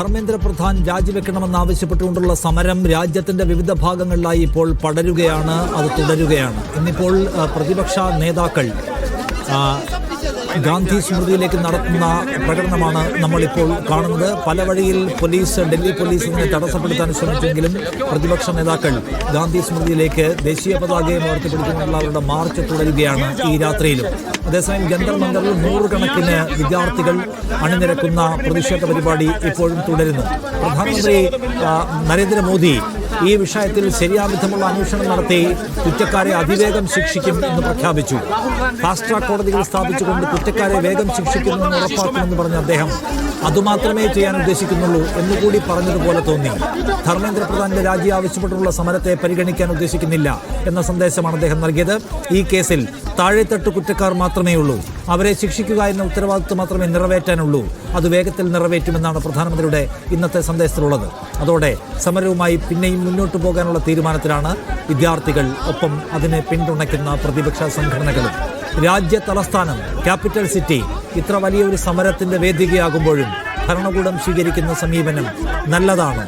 ധർമ്മേന്ദ്ര പ്രധാൻ രാജിവെക്കണമെന്നാവശ്യപ്പെട്ടുകൊണ്ടുള്ള സമരം രാജ്യത്തിന്റെ വിവിധ ഭാഗങ്ങളിലായി ഇപ്പോൾ പടരുകയാണ്, അത് തുടരുകയാണ്. ഇന്നിപ്പോൾ പ്രതിപക്ഷ നേതാക്കൾ ഗാന്ധി സ്മൃതിയിലേക്ക് നടത്തുന്ന പ്രകടനമാണ് നമ്മളിപ്പോൾ കാണുന്നത്. പല വഴിയിൽ ഡൽഹി പോലീസ് ഇതിനെ തടസ്സപ്പെടുത്താൻ ശ്രമിച്ചെങ്കിലും പ്രതിപക്ഷ നേതാക്കൾ ഗാന്ധി സ്മൃതിയിലേക്ക് ദേശീയ പതാകയും ഉയർത്തിപ്പിടിച്ചുകൊണ്ടുള്ള അവരുടെ മാർച്ച് തുടരുകയാണ് ഈ രാത്രിയിലും. അതേസമയം ജന്തർ മന്ദറിൽ നൂറുകണക്കിന് വിദ്യാർത്ഥികൾ അണിനിരക്കുന്ന പ്രതിഷേധ പരിപാടി ഇപ്പോഴും തുടരുന്നു. പ്രധാനമന്ത്രി നരേന്ദ്രമോദി ഈ വിഷയത്തിൽ ശരിയാവിധമുള്ള അന്വേഷണം നടത്തി കുറ്റക്കാരെ അതിവേഗം ശിക്ഷിക്കും എന്ന് പ്രഖ്യാപിച്ചു. ഫാസ്റ്റ് ട്രാക്ക് കോടതികൾ സ്ഥാപിച്ചുകൊണ്ട് കുറ്റക്കാരെ വേഗം ശിക്ഷിക്കുമെന്ന് ഉറപ്പാക്കുമെന്ന് പറഞ്ഞ അദ്ദേഹം അതുമാത്രമേ ചെയ്യാൻ ഉദ്ദേശിക്കുന്നുള്ളൂ എന്നുകൂടി പറഞ്ഞതുപോലെ തോന്നി. ധർമ്മേന്ദ്ര പ്രധാന്റെ രാജി ആവശ്യപ്പെട്ടുള്ള സമരത്തെ പരിഗണിക്കാൻ ഉദ്ദേശിക്കുന്നില്ല എന്ന സന്ദേശമാണ് അദ്ദേഹം നൽകിയത്. ഈ കേസിൽ താഴെത്തട്ട് കുറ്റക്കാർ മാത്രമേ ഉള്ളൂ, അവരെ ശിക്ഷിക്കുക എന്ന ഉത്തരവാദിത്വം മാത്രമേ നിറവേറ്റാനുള്ളൂ, അത് വേഗത്തിൽ നിറവേറ്റുമെന്നാണ് പ്രധാനമന്ത്രിയുടെ ഇന്നത്തെ സന്ദേശത്തിലുള്ളത്. അതോടെ സമരവുമായി പിന്നെയും മുന്നോട്ട് പോകാനുള്ള തീരുമാനത്തിലാണ് വിദ്യാർത്ഥികൾ, ഒപ്പം അതിനെ പിന്തുണയ്ക്കുന്ന പ്രതിപക്ഷ സംഘടനകളും. രാജ്യ തലസ്ഥാനം, ക്യാപിറ്റൽ സിറ്റി ഇത്ര വലിയൊരു സമരത്തിന്റെ വേദികയാകുമ്പോഴും ഭരണകൂടം സ്വീകരിക്കുന്ന സമീപനം നല്ലതാണ്.